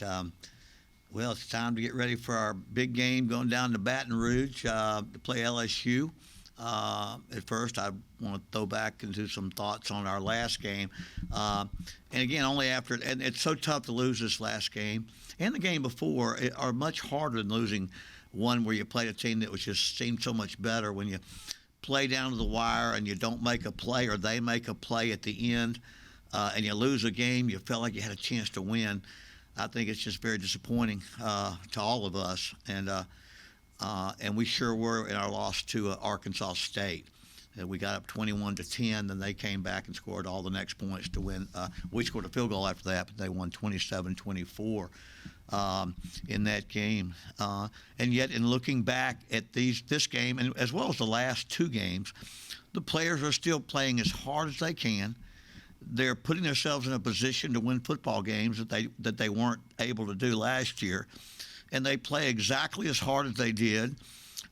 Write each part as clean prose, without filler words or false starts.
Um, well, it's time to get ready for our big game going down to Baton Rouge to play LSU. At first, I want to throw back into some thoughts on our last game. And again, only after, and it's so tough to lose this last game and the game before are much harder than losing one where you played a team that was just seemed so much better. When you play down to the wire and you don't make a play or they make a play at the end and you lose a game, you felt like you had a chance to win. I think it's just very disappointing to all of us, and we sure were in our loss to Arkansas State. We got up 21-10, then they came back and scored all the next points to win. We scored a field goal after that, but they won 27-24 in that game. And yet, in looking back at this game, and as well as the last two games, the players are still playing as hard as they can. They're putting themselves in a position to win football games that they weren't able to do last year, and they play exactly as hard as they did.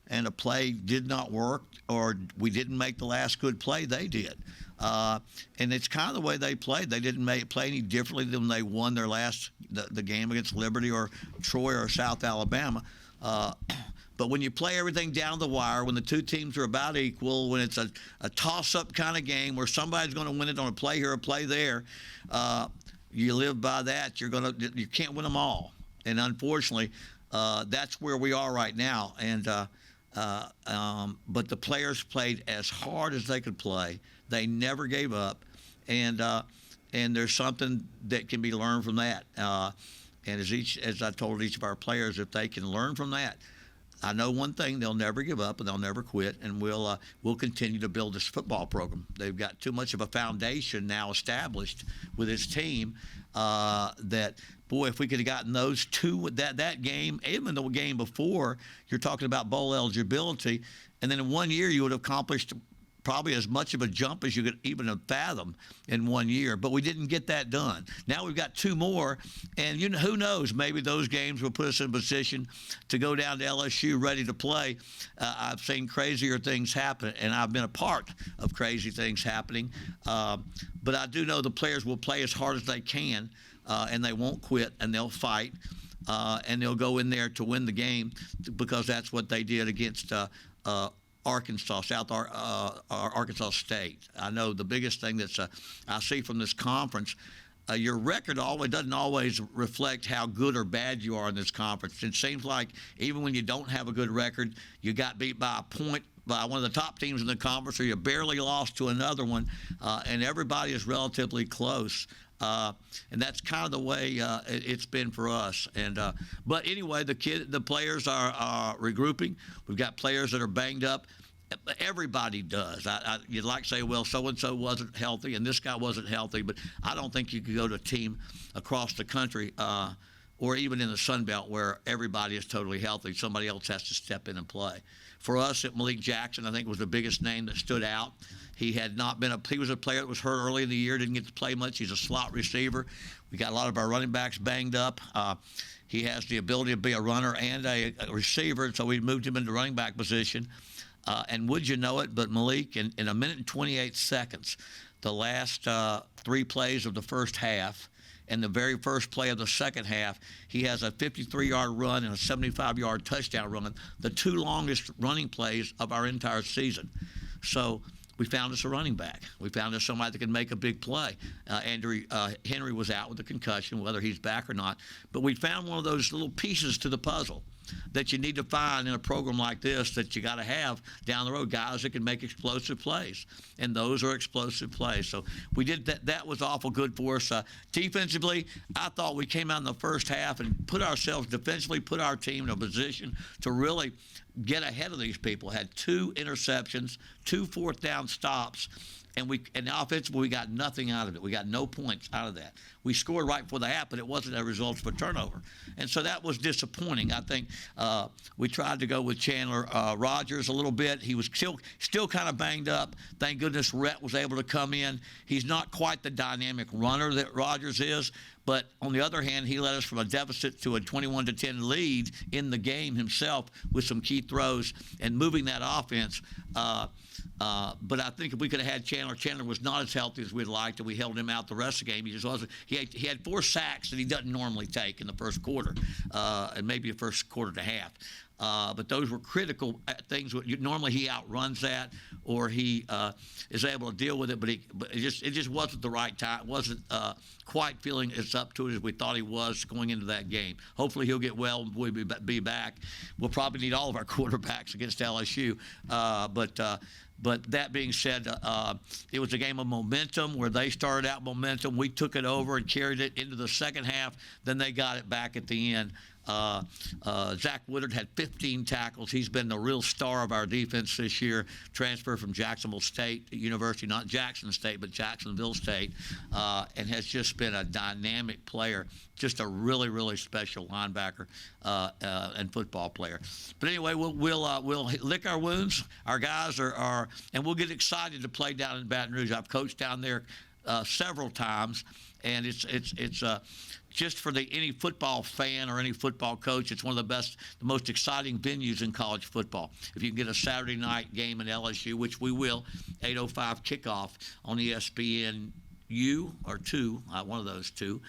And a play did not work, or we didn't make the last good play, they did. And it's kind of the way they played. They didn't play any differently than they won their the game against Liberty or Troy or South Alabama. But when you play everything down the wire, when the two teams are about equal, when it's a toss-up kind of game where somebody's going to win it on a play here or a play there, you live by that. You can't win them all, and unfortunately, that's where we are right now. And but the players played as hard as they could play. They never gave up, and there's something that can be learned from that. And as I told each of our players, if they can learn from that, I know one thing: they'll never give up and they'll never quit, and we'll continue to build this football program. They've got too much of a foundation now established with this team that, boy, if we could have gotten those two, that game, even the game before, you're talking about bowl eligibility, and then in 1 year you would have accomplished probably as much of a jump as you could even have fathomed in 1 year, but we didn't get that done. Now we've got two more, and who knows, maybe those games will put us in a position to go down to LSU ready to play. I've seen crazier things happen, and I've been a part of crazy things happening, but I do know the players will play as hard as they can, and they won't quit, and they'll fight. And they'll go in there to win the game because that's what they did against Arkansas State. I know the biggest thing that's I see from this conference, your record doesn't always reflect how good or bad you are in this conference. It seems like even when you don't have a good record, you got beat by a point by one of the top teams in the conference, or you barely lost to another one, and everybody is relatively close. And that's kind of the way it's been for us. And but anyway, the players are regrouping. We've got players that are banged up. Everybody does. You'd like to say, well, so-and-so wasn't healthy and this guy wasn't healthy, but I don't think you could go to a team across the country or even in the Sun Belt where everybody is totally healthy. Somebody else has to step in and play. For us, Malik Jackson, I think, was the biggest name that stood out. He was a player that was hurt early in the year, didn't get to play much. He's a slot receiver. We got a lot of our running backs banged up. He has the ability to be a runner and a receiver, and so we moved him into running back position. And would you know it, but Malik, in a minute and 28 seconds, the last three plays of the first half and the very first play of the second half, he has a 53-yard run and a 75-yard touchdown run, the two longest running plays of our entire season. So we found us a running back. We found us somebody that can make a big play. Andrew Henry was out with a concussion, whether he's back or not. But we found one of those little pieces to the puzzle that you need to find in a program like this that you got to have down the road, guys that can make explosive plays. And those are explosive plays. So we did that. That was awful good for us. Defensively, I thought we came out in the first half and put our team in a position to really get ahead of these people. Had 2 interceptions, 2 fourth down stops, and offensively we got nothing out of it. We got no points out of that. We scored right before the half, but it wasn't a result of a turnover, and so that was disappointing. I think we tried to go with Chandler Rogers a little bit. He was still kind of banged up. Thank goodness Rhett was able to come in. He's not quite the dynamic runner that Rogers is, But on the other hand, he led us from a deficit to a 21-10 lead in the game himself with some key throws and moving that offense. But I think if we could have had Chandler was not as healthy as we'd liked, and we held him out the rest of the game. He just wasn't. He had 4 sacks that he doesn't normally take in the first quarter, and maybe the first quarter and a half. But those were critical things. Normally he outruns that, or he is able to deal with it. But it just wasn't the right time. It wasn't quite feeling as up to it as we thought he was going into that game. Hopefully he'll get well and we'll be back. We'll probably need all of our quarterbacks against LSU. But that being said, it was a game of momentum where they started out momentum. We took it over and carried it into the second half. Then they got it back at the end. Zach Woodard had 15 tackles. He's been the real star of our defense this year. Transfer from Jacksonville State University, not Jackson State, but Jacksonville State, and has just been a dynamic player, just a really, really special linebacker and football player. But anyway, we'll lick our wounds. Our guys are, and we'll get excited to play down in Baton Rouge. I've coached down there several times, and it's just for any football fan or any football coach, it's one of the most exciting venues in college football. If you can get a Saturday night game in LSU, which we will, 8:05 kickoff on ESPNU or 2, one of those two,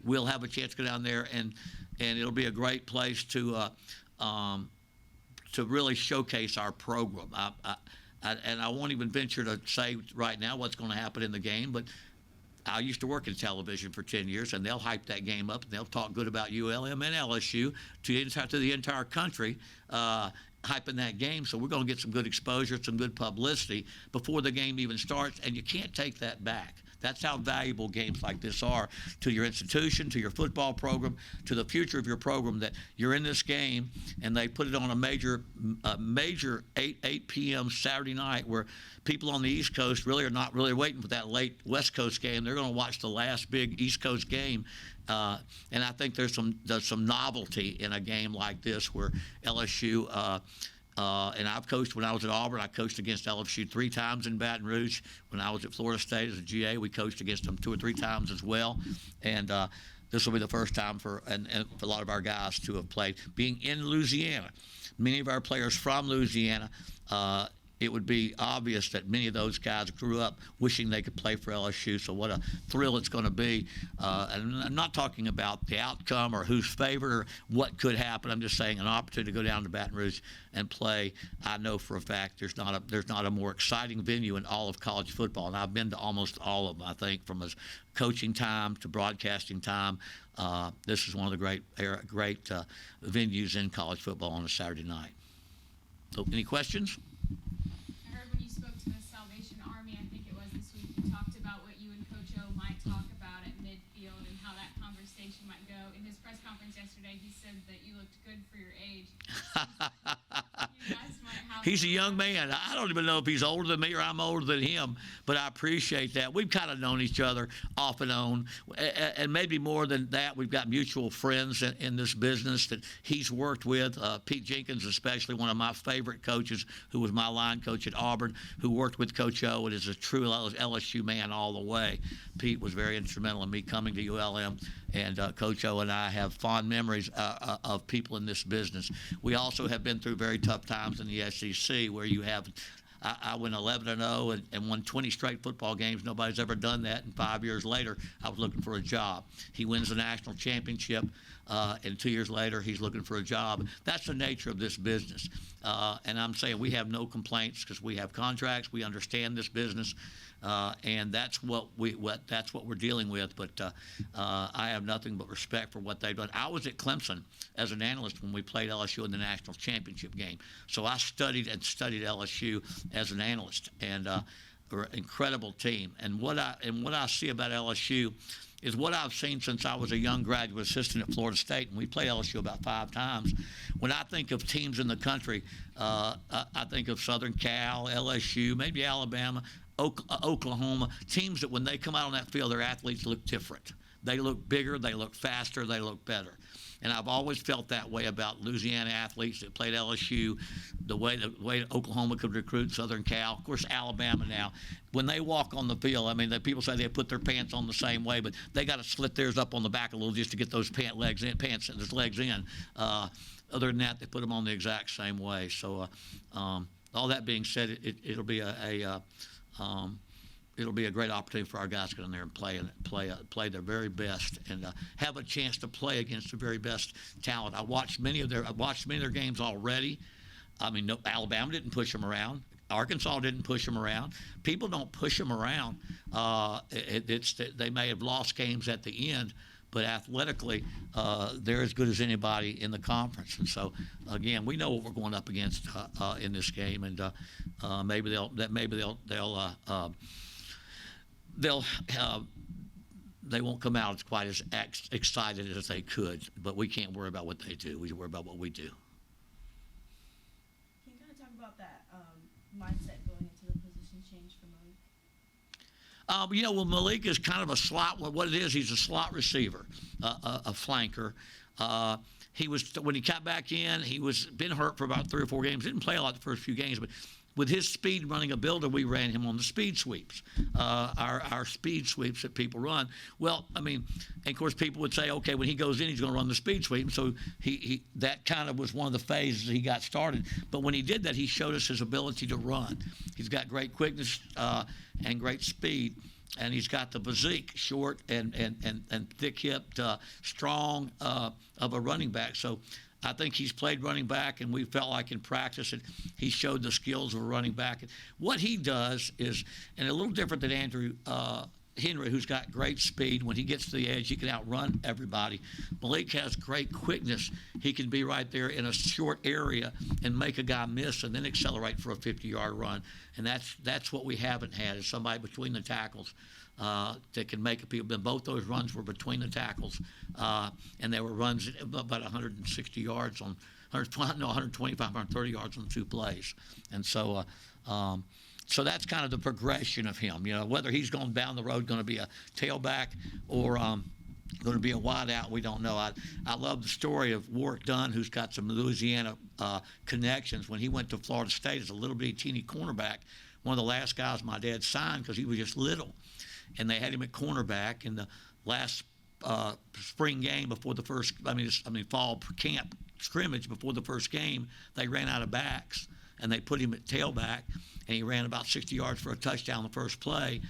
we'll have a chance to go down there, and it'll be a great place to really showcase our program. And I won't even venture to say right now what's going to happen in the game, but I used to work in television for 10 years, and they'll hype that game up, and they'll talk good about ULM and LSU to the entire country, hyping that game. So we're going to get some good exposure, some good publicity before the game even starts, and you can't take that back. That's how valuable games like this are to your institution, to your football program, to the future of your program, that you're in this game and they put it on a major 8 p.m. Saturday night where people on the East Coast really are not really waiting for that late West Coast game. They're going to watch the last big East Coast game. And I think there's some novelty in a game like this where LSU and I've coached when I was at Auburn. I coached against LSU 3 times in Baton Rouge. When I was at Florida State as a GA, we coached against them 2 or 3 times as well. And this will be the first time for a lot of our guys to have played. Being in Louisiana, many of our players from Louisiana, it would be obvious that many of those guys grew up wishing they could play for LSU. So what a thrill it's going to be. And I'm not talking about the outcome or who's favored or what could happen. I'm just saying an opportunity to go down to Baton Rouge and play. I know for a fact there's not a more exciting venue in all of college football. And I've been to almost all of them, I think, from his coaching time to broadcasting time. This is one of the great venues in college football on a Saturday night. So any questions? He's a young man. I don't even know if he's older than me or I'm older than him, but I appreciate that. We've kind of known each other off and on, and maybe more than that, we've got mutual friends in this business that he's worked with. Pete Jenkins, especially, one of my favorite coaches, who was my line coach at Auburn, who worked with Coach O and is a true LSU man all the way. Pete was very instrumental in me coming to ULM, and Coach O and I have fond memories of people in this business. We also have been through very tough times in the SEC, where you have I went 11-0 and won 20 straight football games. Nobody's ever done that. And 5 years later, I was looking for a job. He wins the national championship, and 2 years later, he's looking for a job. That's the nature of this business. And I'm saying we have no complaints because we have contracts. We understand this business. And that's what we're dealing with. But I have nothing but respect for what they've done. I was at Clemson as an analyst when we played LSU in the national championship game. So I studied LSU as an analyst, and we're an incredible team. And what I see about LSU is what I've seen since I was a young graduate assistant at Florida State, and we played LSU about 5 times. When I think of teams in the country, I think of Southern Cal, LSU, maybe Alabama, Oklahoma, teams that when they come out on that field, their athletes look different. They look bigger, they look faster, they look better. And I've always felt that way about Louisiana athletes that played LSU, the way Oklahoma could recruit Southern Cal, of course Alabama now. When they walk on the field, I mean, the people say they put their pants on the same way, but they got to slit theirs up on the back a little just to get those legs in. Other than that, they put them on the exact same way. So, all that being said, it'll be it'll be a great opportunity for our guys to get in there and play their very best and have a chance to play against the very best talent. I've watched many of their games already. I mean, no, Alabama didn't push them around. Arkansas didn't push them around. People don't push them around. They may have lost games at the end, but athletically, they're as good as anybody in the conference. And so, again, we know what we're going up against in this game, and maybe they won't come out as quite as excited as they could. But we can't worry about what they do. We worry about what we do. Can you kind of talk about that mindset going into the position change for Malik? Malik is kind of a slot. What it is, he's a slot receiver, a flanker. When he got back in, been hurt for about 3 or 4 games. Didn't play a lot the first few games, but with his speed running a builder, we ran him on the speed sweeps, our speed sweeps that people run. Well, I mean, and of course, people would say, okay, when he goes in, he's going to run the speed sweep. So that kind of was one of the phases he got started. But when he did that, he showed us his ability to run. He's got great quickness and great speed. And he's got the physique, short and thick-hipped, strong of a running back. So I think he's played running back, and we felt like in practice that he showed the skills of a running back. And what he does is, and a little different than Andrew Henry, who's got great speed. When he gets to the edge, he can outrun everybody. Malik has great quickness. He can be right there in a short area and make a guy miss and then accelerate for a 50-yard run. And that's what we haven't had, is somebody between the tackles that can make a people. Both those runs were between the tackles, and they were runs about 160 yards on 125, 130 yards on 2 plays. And so so that's kind of the progression of him. Whether he's going down the road going to be a tailback or going to be a wide out, we don't know. I love the story of Warwick Dunn, who's got some Louisiana connections. When he went to Florida State as a little bitty teeny cornerback, one of the last guys my dad signed because he was just little. And they had him at cornerback in the last spring game before the first, fall camp scrimmage before the first game. They ran out of backs, and they put him at tailback, and he ran about 60 yards for a touchdown the first play,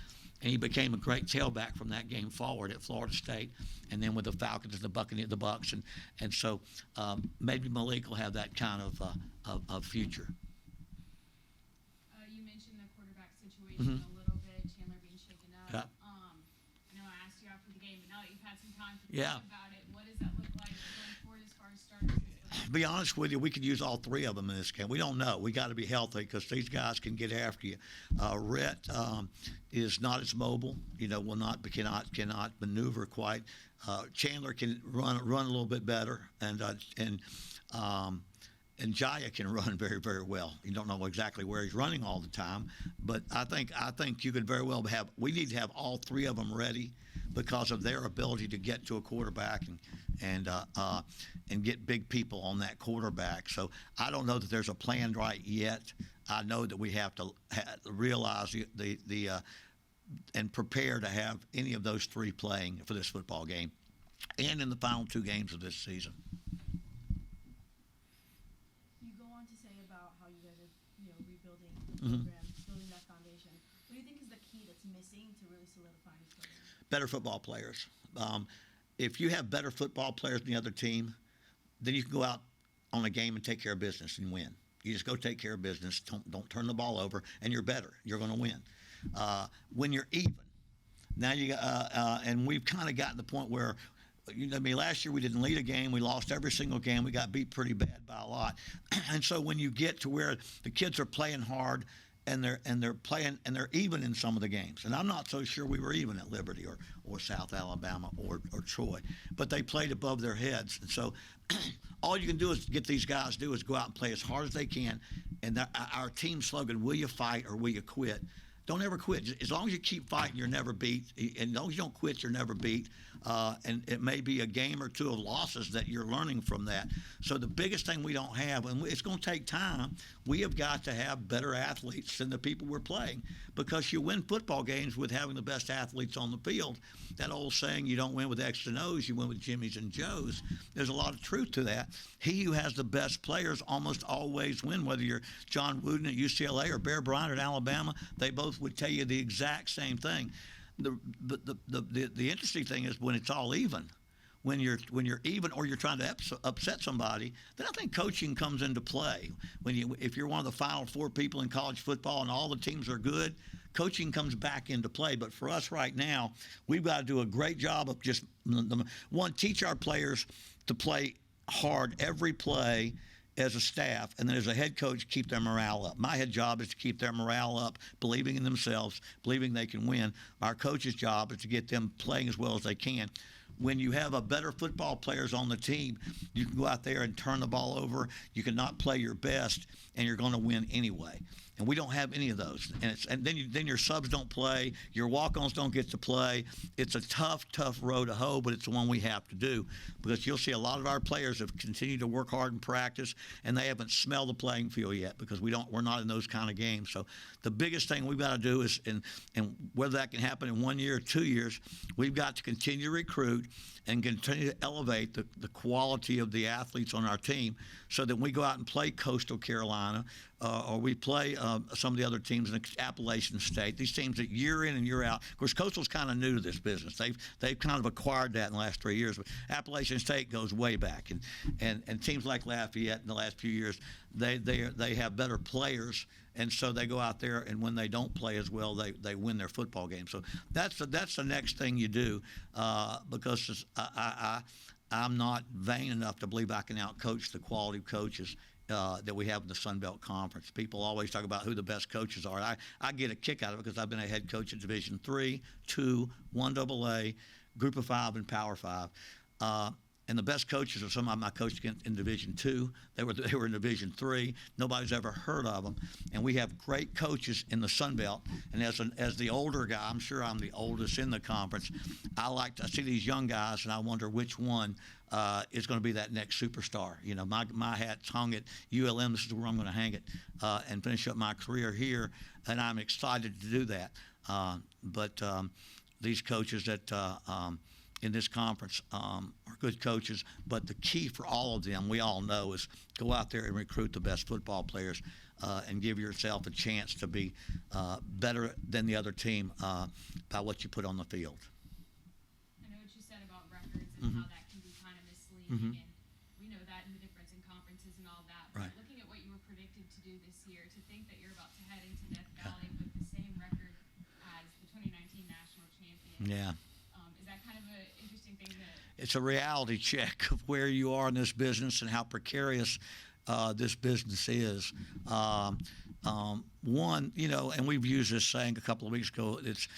and he became a great tailback from that game forward at Florida State, and then with the Falcons and the Bucks, and so maybe Malik will have that kind of future. You mentioned the quarterback situation a little bit, Chandler being shaken up. Yeah. I know I asked you after the game, but now that you've had some time to Yeah. think about it, what does that look like going forward as far as starters? To be honest with you, we could use all 3 of them in this game. We don't know. We got to be healthy because these guys can get after you. Rhett is not as mobile. Cannot maneuver quite. Chandler can run a little bit better, and Jaya can run very, very well. You don't know exactly where he's running all the time, but I think you could very well have. We need to have all 3 of them ready because of their ability to get to a quarterback and get big people on that quarterback. So I don't know that there's a plan right yet. I know that we have to realize the and prepare to have any of those 3 playing for this football game and in the final 2 games of this season. You go on to say about how you guys are, rebuilding the program, building that foundation. What do you think is the key that's missing to really solidifying this program? Better football players. If you have better football players than the other team, then you can go out on a game and take care of business and win. You just go take care of business. Don't turn the ball over, and you're better. You're going to win. When you're even, now and we've kind of gotten to the point where, last year we didn't lead a game. We lost every single game. We got beat pretty bad by a lot. And so when you get to where the kids are playing hard and they're playing and they're even in some of the games, and I'm not so sure we were even at Liberty or South Alabama or Troy, but they played above their heads. And so all you can do is get these guys do is go out and play as hard as they can. And our team slogan, will you fight or will you quit? Don't ever quit. As long as you keep fighting, you're never beat. And as long as you don't quit, you're never beat. and it may be a game or two of losses that you're learning from that. So the biggest thing we don't have, and it's going to take time, we have got to have better athletes than the people we're playing, because you win football games with having the best athletes on the field. That old saying, you don't win with X's and O's, you win with Jimmys and Joes. There's a lot of truth to that. He who has the best players almost always win, whether you're John Wooden at UCLA or Bear Bryant at Alabama. They both would tell you the exact same thing. The interesting thing is when it's all even. When you're even, or you're trying to upset somebody, then I think coaching comes into play. If you're one of the final four people in college football and all the teams are good, coaching comes back into play. But for us right now, we've got to do a great job of just one, teach our players to play hard every play as a staff, and then as a head coach, keep their morale up. My head job is to keep their morale up, believing in themselves, believing they can win. Our coach's job is to get them playing as well as they can. When you have a better football players on the team, you can go out there and turn the ball over. You cannot play your best, and you're going to win anyway. And we don't have any of those. And then your subs don't play. Your walk-ons don't get to play. It's a tough road to hoe, but it's the one we have to do, because you'll see a lot of our players have continued to work hard in practice, and they haven't smelled the playing field yet, because we're not in those kind of games. So the biggest thing we've got to do is, and whether that can happen in 1 year or 2 years, we've got to continue to recruit and continue to elevate the quality of the athletes on our team, so that when we go out and play Coastal Carolina, or we play some of the other teams in Appalachian State, these teams that year in and year out. Of course, Coastal's kind of new to this business. They've kind of acquired that in the last 3 years. But Appalachian State goes way back, and teams like Lafayette in the last few years, they have better players, and so they go out there, and when they don't play as well, they win their football game. So that's the next thing you do, because I'm not vain enough to believe I can outcoach the quality of coaches that we have in the Sun Belt Conference. People always talk about who the best coaches are. I get a kick out of it, because I've been a head coach in Division III, II, 1AA, Group of Five, and Power Five. And the best coaches are some of them I coached in Division II. They were in Division III. Nobody's ever heard of them. And we have great coaches in the Sun Belt. And as the older guy, I'm sure I'm the oldest in the conference, I see these young guys, and I wonder which one is going to be that next superstar. You know, my hat's hung at ULM. This is where I'm going to hang it and finish up my career here. And I'm excited to do that. But these coaches that in this conference are good coaches, but the key for all of them, we all know, is go out there and recruit the best football players and give yourself a chance to be better than the other team by what you put on the field. I know what you said about records and how that can be kind of misleading, and we know that in the difference in conferences and all that. But Right. looking at what you were predicted to do this year, to think that you're about to head into Death Valley with the same record as the 2019 national champion. Yeah. Is that kind of an interesting thing to... It's a reality check of where you are in this business and how precarious this business is. One, and we've used this saying a couple of weeks ago, it's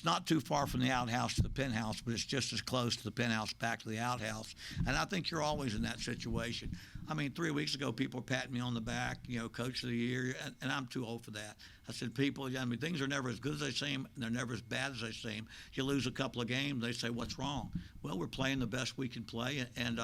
not too far from the outhouse to the penthouse, but it's just as close to the penthouse back to the outhouse. And I think you're always in that situation. I mean, 3 weeks ago, people were patting me on the back, Coach of the Year, and I'm too old for that. I said, things are never as good as they seem, and they're never as bad as they seem. You lose a couple of games, they say, what's wrong? Well, we're playing the best we can play, and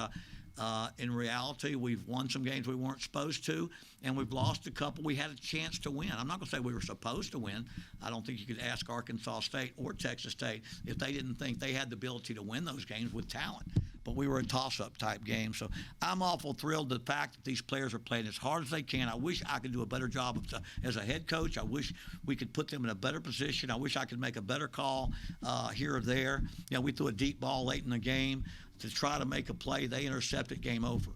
in reality, we've won some games we weren't supposed to, and we've lost a couple we had a chance to win. I'm not going to say we were supposed to win. I don't think you could ask Arkansas State or Texas State if they didn't think they had the ability to win those games with talent. But we were a toss-up type game. So I'm awful thrilled at the fact that these players are playing as hard as they can. I wish I could do a better job as a head coach. I wish we could put them in a better position. I wish I could make a better call here or there. We threw a deep ball late in the game to try to make a play. They intercepted, game over.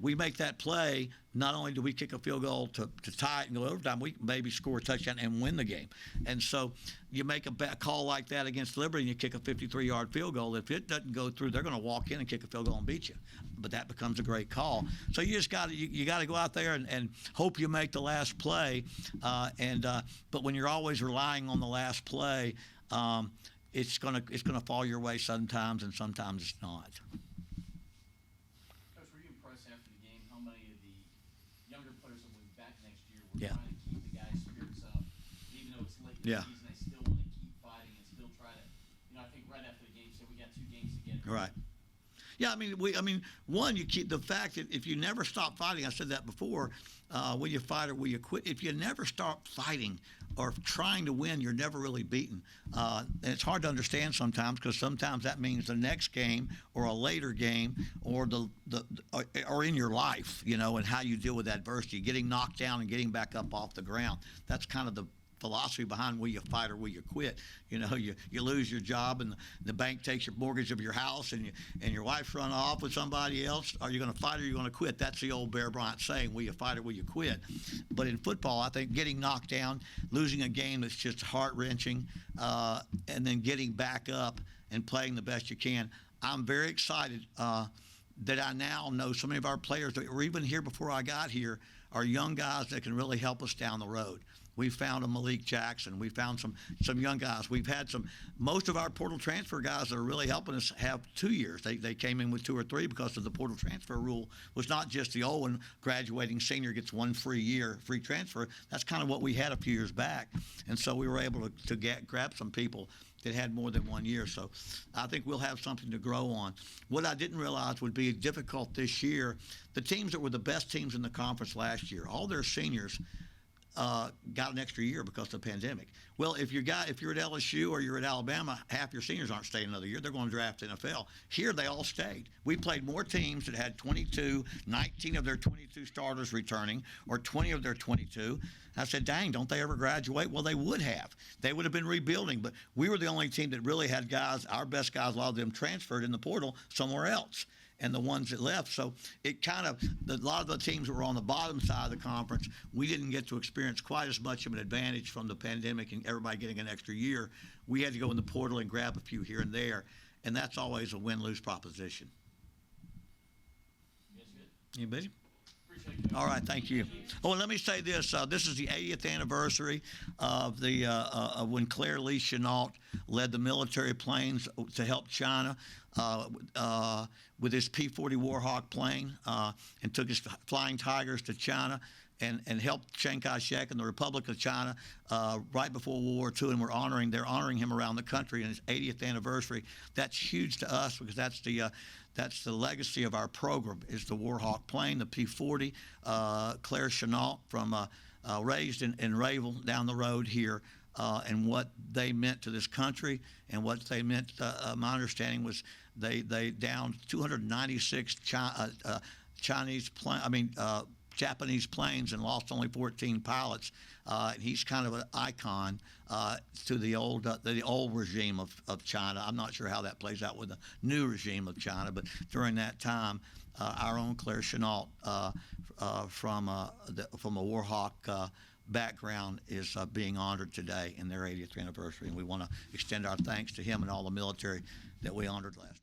We make that play, not only do we kick a field goal to tie it and go overtime, we maybe score a touchdown and win the game. And so you make a call like that against Liberty and you kick a 53-yard field goal. If it doesn't go through, they're going to walk in and kick a field goal and beat you. But that becomes a great call. So you just got to go out there and hope you make the last play. But when you're always relying on the last play, it's gonna fall your way sometimes, and sometimes it's not. Coach, were you impressed after the game how many of the younger players that will be back next year were Yeah. trying to keep the guys' spirits up, even though it's late in Yeah. the season, they still want to keep fighting and still try to. I think right after the game, you said we got 2 games Right. Yeah, one, you keep the fact that if you never stop fighting, I said that before, will you fight or will you quit? If you never stop fighting or trying to win, you're never really beaten. And it's hard to understand sometimes, because sometimes that means the next game or a later game or or in your life, and how you deal with adversity, getting knocked down and getting back up off the ground. That's kind of the philosophy behind will you fight or will you quit. You lose your job and the bank takes your mortgage of your house and your wife's run off with somebody else. Are you going to fight or are you going to quit? That's the old Bear Bryant saying, will you fight or will you quit? But in football, I think getting knocked down, losing a game that's just heart-wrenching, and then getting back up and playing the best you can. I'm very excited that I now know so many of our players that were even here before I got here are young guys that can really help us down the road. We found a Malik Jackson. We found some young guys. We've had most of our portal transfer guys that are really helping us have 2 years. They came in with 2 or 3 because of the portal transfer rule was not just the old one, graduating senior gets 1 free year, free transfer. That's kind of what we had a few years back. And so we were able to grab some people that had more than 1 year. So I think we'll have something to grow on. What I didn't realize would be difficult this year, the teams that were the best teams in the conference last year, all their seniors got an extra year because of the pandemic. Well, if you're at LSU or you're at Alabama, half your seniors aren't staying another year. They're going to draft NFL. Here, they all stayed. We played more teams that had 19 of their 22 starters returning, or 20 of their 22. I said, dang, don't they ever graduate? Well, they would have. They would have been rebuilding, but we were the only team that really had guys, our best guys, a lot of them transferred in the portal somewhere else. And the ones that left. So it a lot of the teams that were on the bottom side of the conference, we didn't get to experience quite as much of an advantage from the pandemic and everybody getting an extra year. We had to go in the portal and grab a few here and there, and that's always a win-lose proposition. Yes, good. Anybody? Appreciate it. All right, thank you. Oh, and let me say this. This is the 80th anniversary of when Claire Lee Chenault led the military planes to help China with his P-40 Warhawk plane and took his Flying Tigers to China and helped Chiang Kai-shek and the Republic of China right before World War II, and they're honoring him around the country in his 80th anniversary. That's huge to us because that's the legacy of our program, is the Warhawk plane, the P-40. Claire Chenault raised in Rayville down the road here, and what they meant to this country and what they meant, my understanding was they downed 296 Japanese planes and lost only 14 pilots. He's kind of an icon to the old regime of China. I'm not sure how that plays out with the new regime of China, but during that time, our own Claire Chenault from a Warhawk background is being honored today in their 80th anniversary, and we want to extend our thanks to him and all the military that we honored last week.